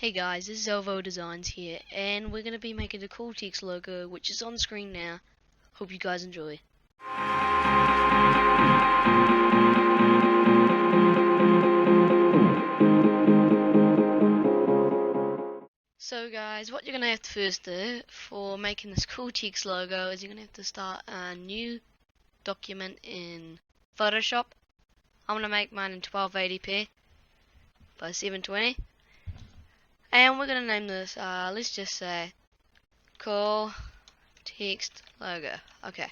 Hey guys, this is Elvo Designs here, and we're going to be making the Cool Text logo, which is on screen now. Hope you guys enjoy. So guys, what you're going to have to first do for making this Cool Text logo is you're going to have to start a new document in Photoshop. I'm going to make mine in 1280p by 720. And we're going to name this, let's just say, Cool Text logo. Okay,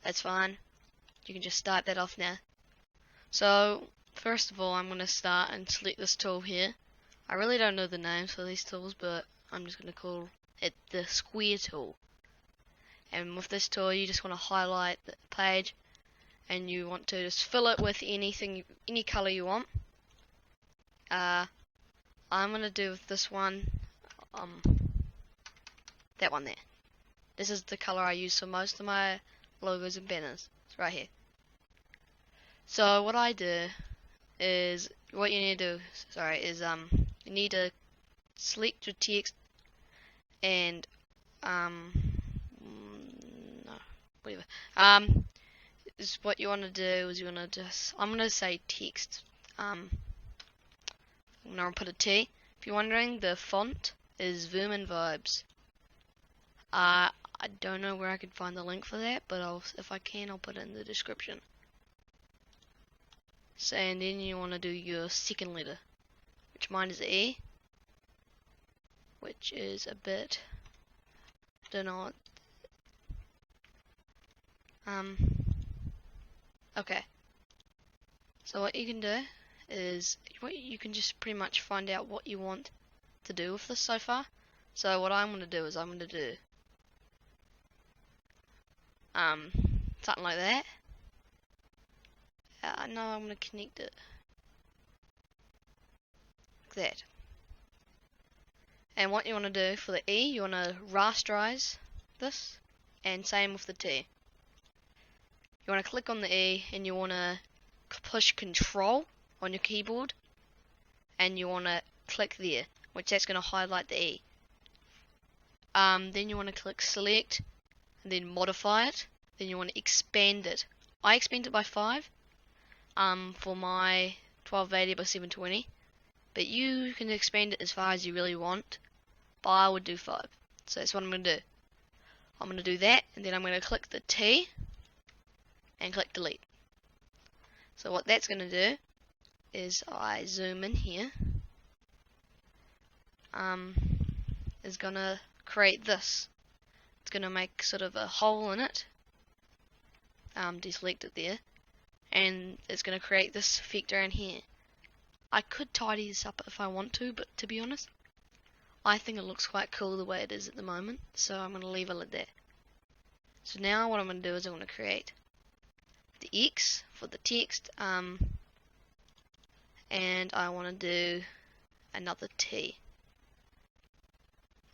that's fine. You can just start that off now. So, first of all, I'm going to start and select this tool here. I really don't know the names for these tools, but I'm just going to call it the square tool. And with this tool, you just want to highlight the page, and you want to just fill it with anything, any color you want. I'm going to do with this one, that one there. This is the color I use for most of my logos and banners. It's right here. So what I do is, what you need to do, you need to select your text and, is what you want to do is you want to just, I'm going to say text, I'm going to put a T. If you're wondering, the font is Vermin Vibes. I don't know where I could find the link for that, but if I can, I'll put it in the description. So, and then you want to do your second letter, which mine is E, which is a bit, don't know, okay. So what you can do is, you can just pretty much find out what you want to do with this so far. So what I'm going to do is I'm going to do something like that. No, I'm going to connect it like that. And what you want to do for the E, you want to rasterize this, and same with the T. You want to click on the E, and you want to push Control on your keyboard, and you want to click there, which that's going to highlight the E. Then you want to click Select, and then modify it. Then you want to expand it. I expand it by 5 for my 1280 by 720, but you can expand it as far as you really want, but I would do 5. So that's what I'm going to do. I'm going to do that, and then I'm going to click the T and click delete. So what that's going to do is, I zoom in here, is going to create this. It's going to make sort of a hole in it. Deselect it there, and it's going to create this effect around here. I could tidy this up if I want to, but to be honest, I think it looks quite cool the way it is at the moment, so I'm going to leave it like that. So now what I'm going to do is I'm going to create the X for the text, and I want to do another T.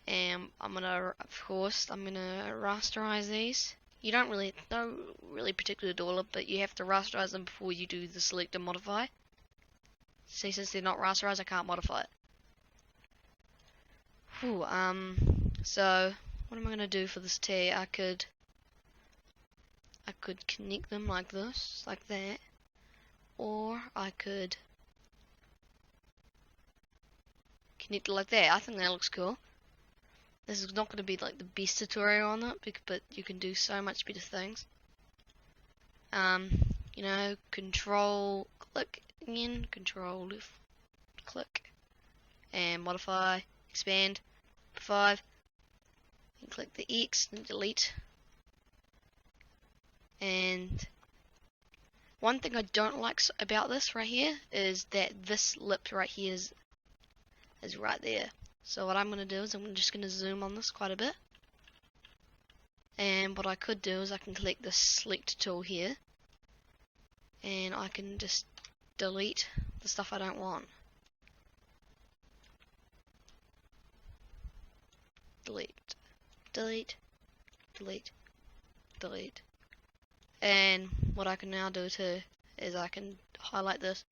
And I'm going to, of course, I'm going to rasterize these. You don't really particular order, but you have to rasterize them before you do the select and modify. See, since they're not rasterized, I can't modify it. Whew, so what am I gonna do for this T? I could connect them like this, like that, or I could connect it like that. I think that looks cool. This is not going to be like the best tutorial on it, but you can do so much better things. You know, control click again, control left click, and modify, expand, 5, and click the X and delete. And one thing I don't like about this right here is that this lip right here is right there. So what I'm going to do is I'm just going to zoom on this quite a bit. And what I could do is I can click the select tool here, and I can just delete the stuff I don't want. Delete, delete, delete, delete. And what I can now do too is I can highlight this,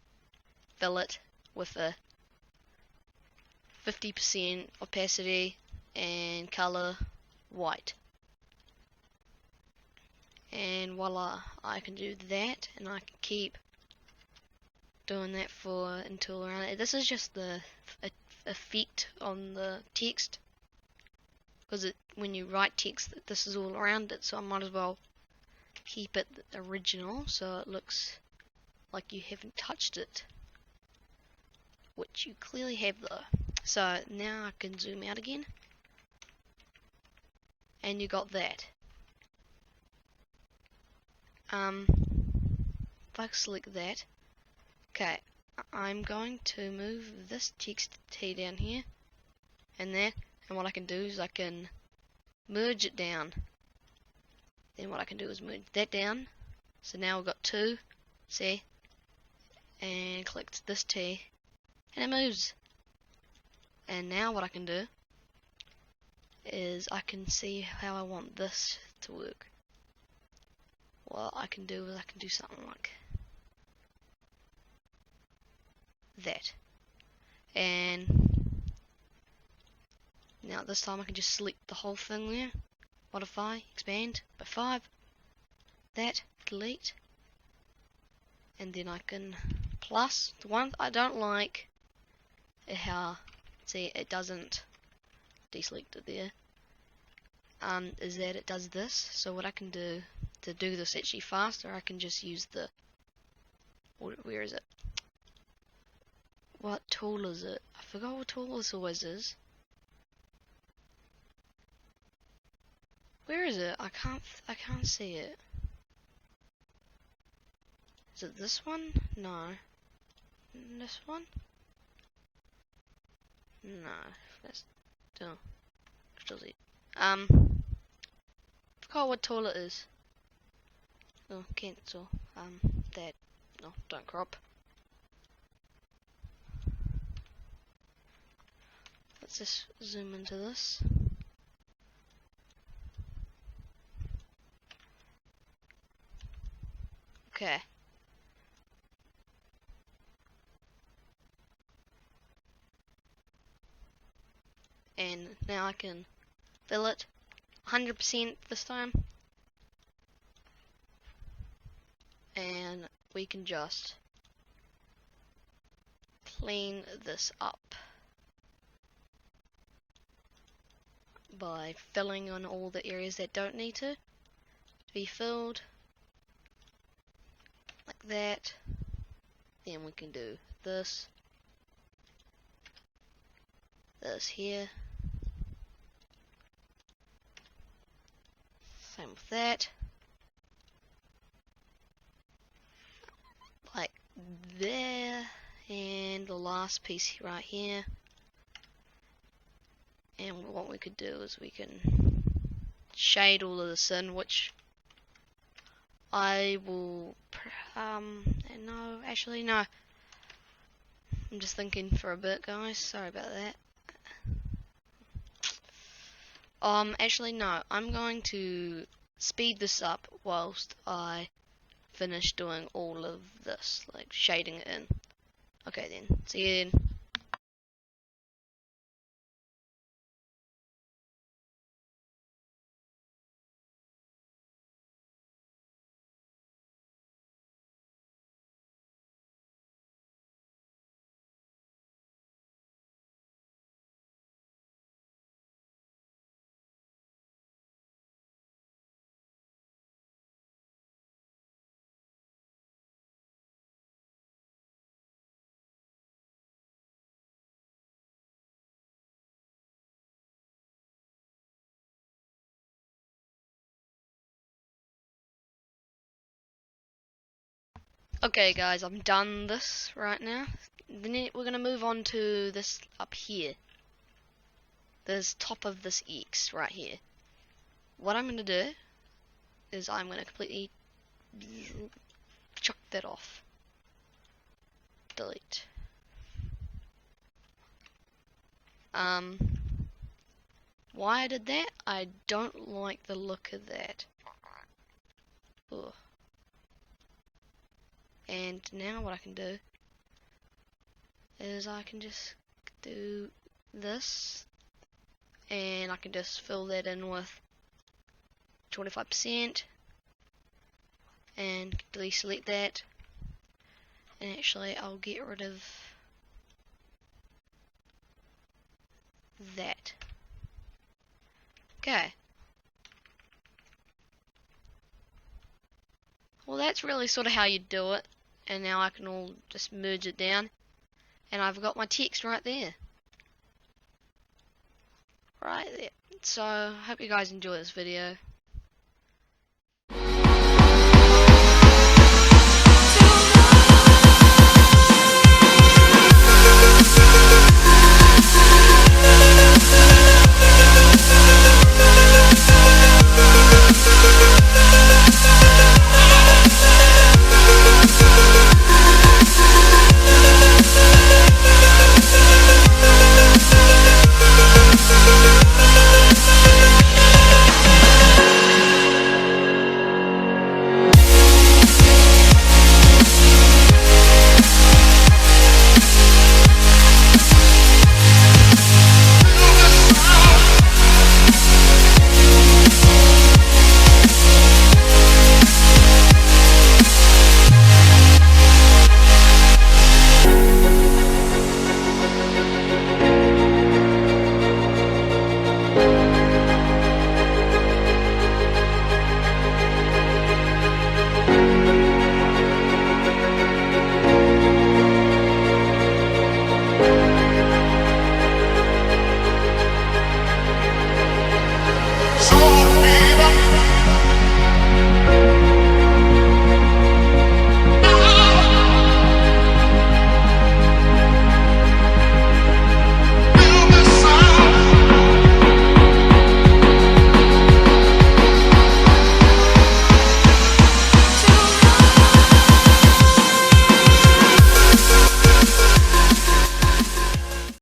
fill it with a 50% opacity and color white. And voila, I can do that, and I can keep doing that for until around it. This is just the effect on the text, because when you write text, this is all around it, so I might as well keep it original so it looks like you haven't touched it, which you clearly have though. So now I can zoom out again, and you got that. If I select that, okay, I'm going to move this text T down here and there, and what I can do is I can merge it down. Then what I can do is merge that down, so now we've got two, see, and click this T, and it moves. And now what I can do is I can see how I want this to work. What I can do is I can do something like that. And now this time I can just select the whole thing there, modify, expand by 5, that, delete, and then I can plus. The one I don't like is how, see, it doesn't deselect it there, is that it does this. So what I can do to do this actually faster, I can just use the, where is it? What tool is it? I forgot what tool this always is. Where is it? I can't see it. Is it this one? No. This one? No. That's still Z. Forgot what tool it is. Oh, cancel. That. No, don't crop. Let's just zoom into this. Okay. And now I can fill it 100% this time. And we can just clean this up by filling on all the areas that don't need to be filled, like that. Then we can do this here, same with that, like there, and the last piece right here. And what we could do is we can shade all of this in, which I will, no, actually no. I'm just thinking for a bit, guys, sorry about that. Actually no, I'm going to speed this up whilst I finish doing all of this, like shading it in. Okay then, see you then. Okay guys, I'm done this right now. Then we're gonna move on to this up here. This top of this X right here. What I'm gonna do is I'm gonna completely chuck that off. Delete. Why I did that? I don't like the look of that. Ugh. And now what I can do is I can just do this, and I can just fill that in with 25% and deselect that, and actually I'll get rid of that. Okay. Well, that's really sort of how you do it, and now I can all just merge it down, and I've got my text right there. Right there. So, I hope you guys enjoy this video.